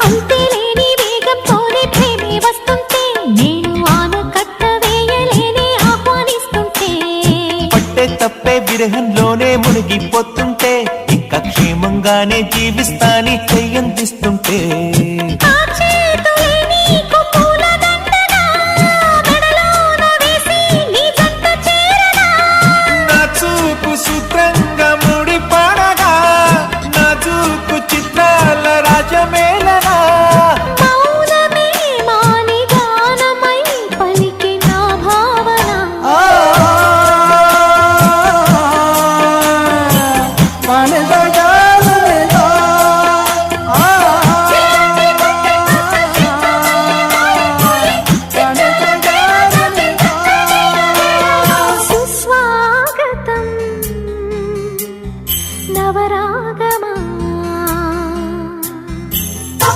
అంతేలేని వేగంతోనే ప్రేమే వస్తుంటే నేను ఆనకట్ట వేయలేని ఆహ్వానిస్తుంటే పట్టే తప్పే విరహంలోనే మునిగిపోతుంటే ఇంకా క్షేమంగానే జీవిస్తాని చెయ్యందిస్తుంటే